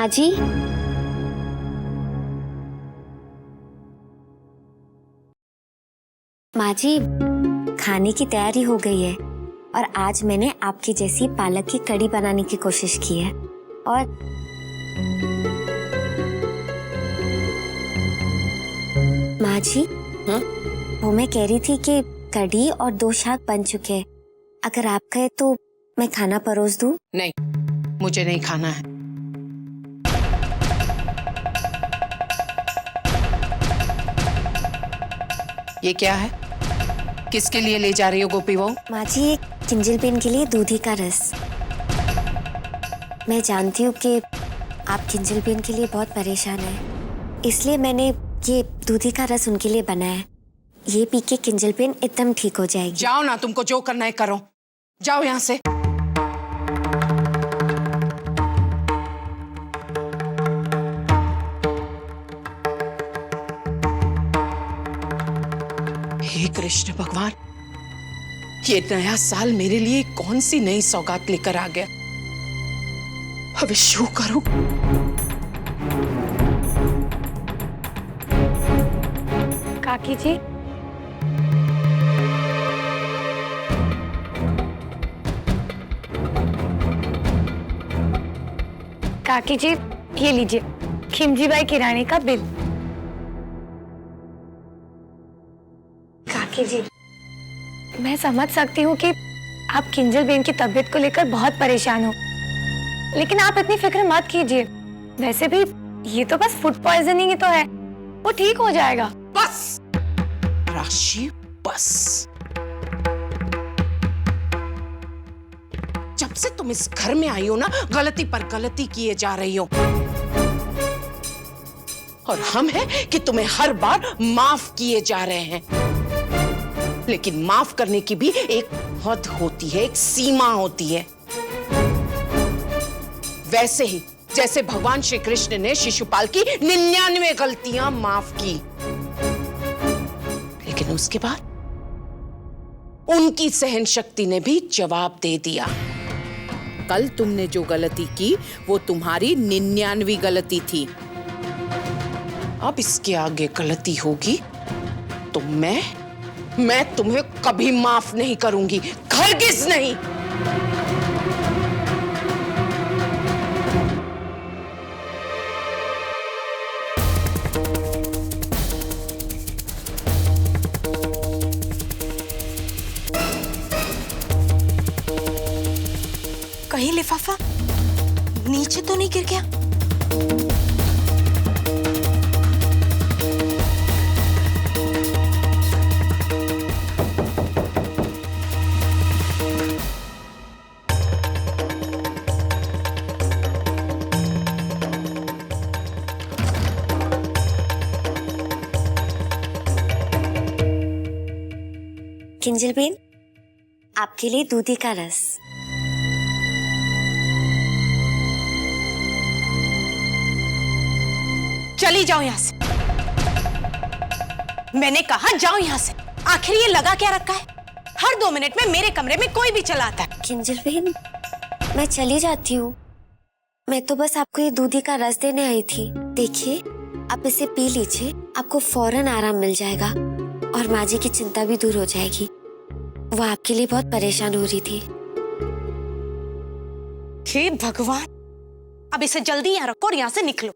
माँ जी, माँ जी, खाने की तैयारी हो गई है और आज मैंने आपकी जैसी पालक की कड़ी बनाने की कोशिश की है। और माँ जी, वो मैं कह रही थी कि कड़ी और 2 शाक बन चुके हैं। अगर आप कहे तो मैं खाना परोस दूं? नहीं, मुझे नहीं खाना है। ये क्या है? किसके लिए ले जा रही हो गोपी बहू? माँ जी, एक किंजल बेन के लिए दूधी का रस। मैं जानती हूँ कि आप किंजल बेन के लिए बहुत परेशान हैं, इसलिए मैंने ये दूधी का रस उनके लिए बनाया है। ये पी के किंजल बेन एकदम ठीक हो जाएगी। जाओ ना, तुमको जो करना है करो। जाओ यहाँ से। हे कृष्ण भगवान, ये नया साल मेरे लिए कौन सी नई सौगात लेकर आ गया। अब शू करूं। काकी जी, काकी जी, ये लीजिए खिमजी बाई किराने का बिल। काकी जी, मैं समझ सकती हूँ कि आप किंजल बेन की तबीयत को लेकर बहुत परेशान हो, लेकिन आप इतनी फिक्र मत कीजिए। वैसे भी ये तो बस फूड पॉइजनिंग ही तो है, वो ठीक हो जाएगा। बस राशि, बस। जब से तुम इस घर में आई हो ना, गलती पर गलती किए जा रही हो। और हम हैं कि तुम्हें हर बार माफ किए जा रहे हैं। लेकिन माफ करने की भी एक हद होती है, एक सीमा होती है। वैसे ही जैसे भगवान श्री कृष्ण ने शिशुपाल की 99 गलतियां माफ की, लेकिन उसके बाद उनकी सहन शक्ति ने भी जवाब दे दिया। कल तुमने जो गलती की वो तुम्हारी 99वीं गलती थी। अब इसके आगे गलती होगी तो मैं तुम्हें कभी माफ नहीं करूंगी, हरगिज़ नहीं। कहीं लिफाफा नीचे तो नहीं गिर गया? किंजल बेन, आपके लिए दूधी का रस। चली जाओ यहाँ से। मैंने कहा जाओ यहाँ से। आखिर ये लगा क्या रखा है? हर 2 मिनट में मेरे कमरे में कोई भी चला आता है। किंजल बेन, मैं चली जाती हूँ। मैं तो बस आपको ये दूधी का रस देने आई थी। देखिए, आप इसे पी लीजिए, आपको फौरन आराम मिल जाएगा और माँ जी की चिंता भी दूर हो जाएगी। वो आपके लिए बहुत परेशान हो रही थी। हे भगवान, अब इसे जल्दी यहाँ रखो और यहाँ से निकलो।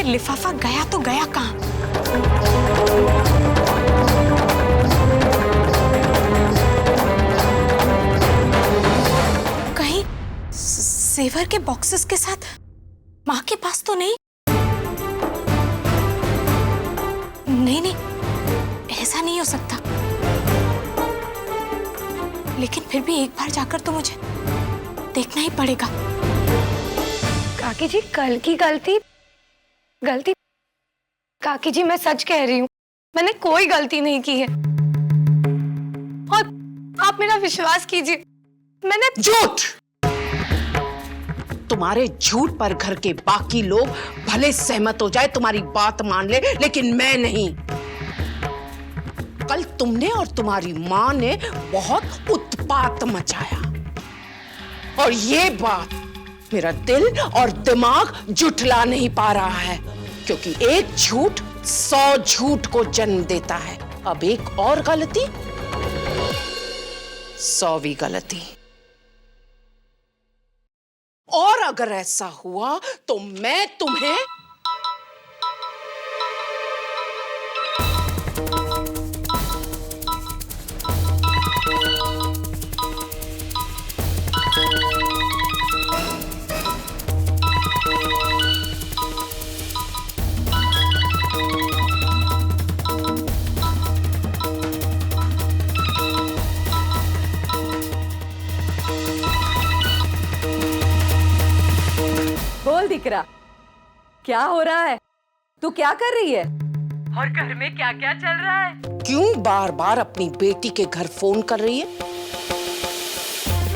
लिफाफा गया तो गया कहाँ? कहीं सेवर के बॉक्सेस के साथ माँ के पास तो नहीं? नहीं, ऐसा नहीं हो सकता। लेकिन फिर भी एक बार जाकर तो मुझे देखना ही पड़ेगा। काकी जी, कल की गलती काकी जी, मैं सच कह रही हूँ, मैंने कोई गलती नहीं की है। विश्वास कीजिए, मैंने झूठ। तुम्हारे झूठ पर घर के बाकी लोग भले सहमत हो जाए, तुम्हारी बात मान ले, लेकिन मैं नहीं। कल तुमने और तुम्हारी मां ने बहुत उत्पात मचाया और ये बात मेरा दिल और दिमाग जुठला नहीं पा रहा है, क्योंकि एक झूठ 100 झूठ को जन्म देता है। अब एक और गलती, 100वीं गलती। और अगर ऐसा हुआ तो मैं तुम्हें बोल दिकरा, क्या हो रहा है? तू क्या कर रही है? और घर में क्या क्या चल रहा है? क्यों बार बार अपनी बेटी के घर फोन कर रही है?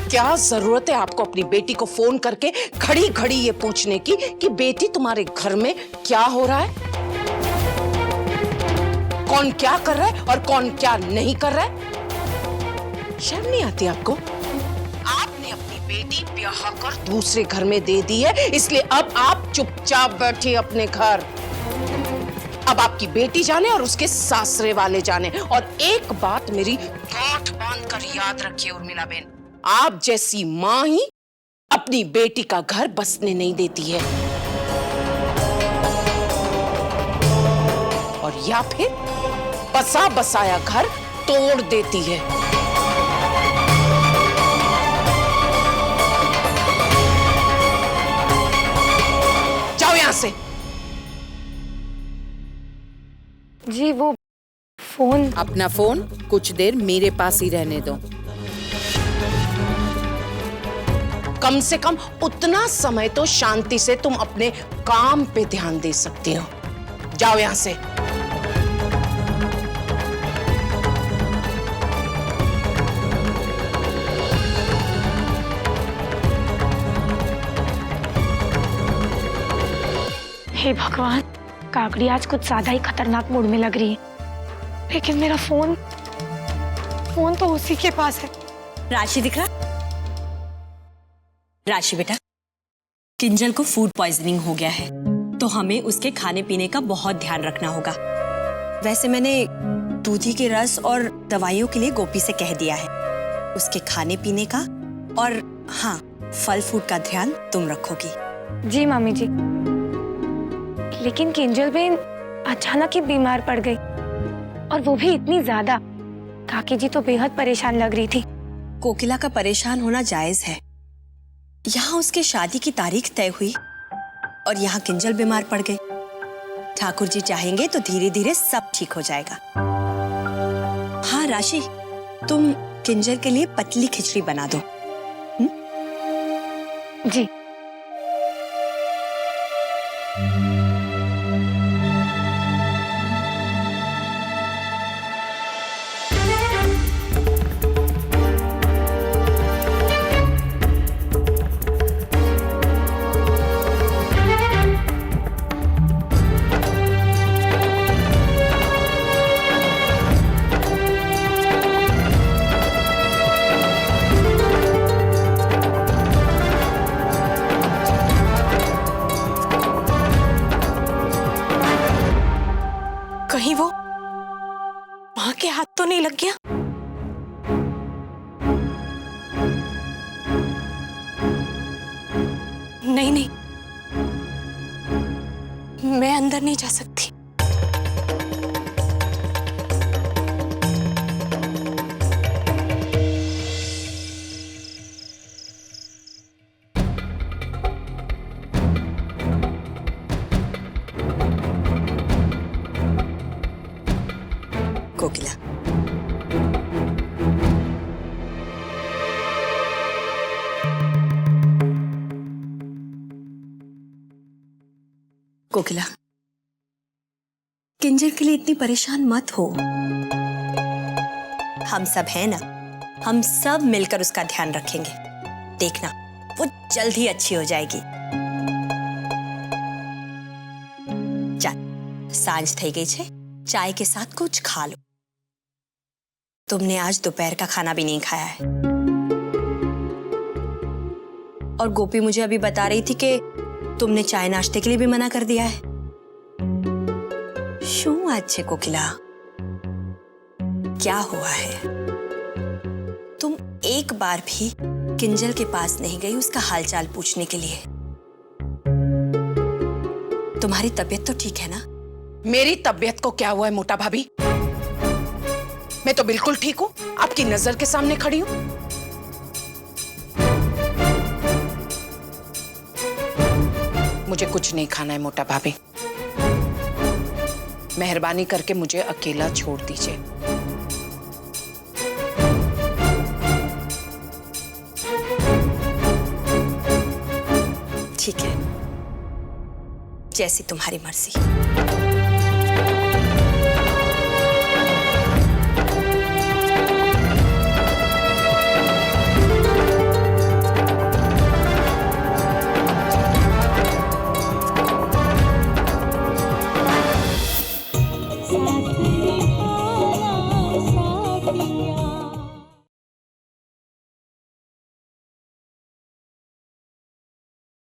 क्या जरूरत है आपको अपनी बेटी को फोन करके खड़ी खड़ी ये पूछने की कि बेटी तुम्हारे घर में क्या हो रहा है, कौन क्या कर रहा है और कौन क्या नहीं कर रहा है? शर्म नहीं आती आपको? आपने अपनी बेटी ब्याह कर दूसरे घर में दे दी है, इसलिए अब आप चुपचाप बैठिए अपने घर। अब आपकी बेटी जाने और उसके सासरे वाले जाने। और एक बात मेरी गांठ बांध कर याद रखिए उर्मिला बेन, आप जैसी मां ही अपनी बेटी का घर बसने नहीं देती है, और या फिर बसा बसाया घर तोड़ देती है। जाओ यहां से। जी वो फोन। अपना फोन कुछ देर मेरे पास ही रहने दो। कम से कम उतना समय तो शांति से तुम अपने काम पे ध्यान दे सकती हो। जाओ यहां से। हे भगवान, काकड़ी आज कुछ ज्यादा ही खतरनाक मूड में लग रही है। लेकिन मेरा फोन तो उसी के पास है। राशि दिख रहा? राशि बेटा, किंजल को फूड पॉइजनिंग हो गया है, तो हमें उसके खाने पीने का बहुत ध्यान रखना होगा। वैसे मैंने दूधी के रस और दवाइयों के लिए गोपी से कह दिया है। उसके खाने पीने का और हाँ, फल फ्रूट का ध्यान तुम रखोगी। जी मामी जी। लेकिन किंजल बेन अचानक ही बीमार पड़ गई, और वो भी इतनी ज्यादा। काकी जी तो बेहद परेशान लग रही थी। कोकिला का परेशान होना जायज है। यहाँ उसके शादी की तारीख तय हुई और यहाँ किंजल बीमार पड़ गई। ठाकुर जी चाहेंगे तो धीरे धीरे सब ठीक हो जाएगा। हाँ राशि, तुम किंजल के लिए पतली खिचड़ी बना दो। जी। कहीं वो मां के हाथ तो नहीं लग गया? नहीं नहीं, मैं अंदर नहीं जा सकती। कोकिला, कोकिला, किंजल के लिए इतनी परेशान मत हो। हम सब हैं ना, हम सब मिलकर उसका ध्यान रखेंगे। देखना, वो जल्द ही अच्छी हो जाएगी। चल, सांझ થઈ गई छे, चाय के साथ कुछ खा लो। तुमने आज दोपहर का खाना भी नहीं खाया है। और गोपी मुझे अभी बता रही थी कि तुमने चाय नाश्ते के लिए भी मना कर दिया है। शू आज छे कोकिला, क्या हुआ है? तुम एक बार भी किंजल के पास नहीं गई उसका हालचाल पूछने के लिए। तुम्हारी तबीयत तो ठीक है ना? मेरी तबीयत को क्या हुआ है मोटा भाभी? मैं तो बिल्कुल ठीक हूँ, आपकी नजर के सामने खड़ी हूँ। मुझे कुछ नहीं खाना है मोटा भाभी, मेहरबानी करके मुझे अकेला छोड़ दीजिए। ठीक है, जैसी तुम्हारी मर्जी।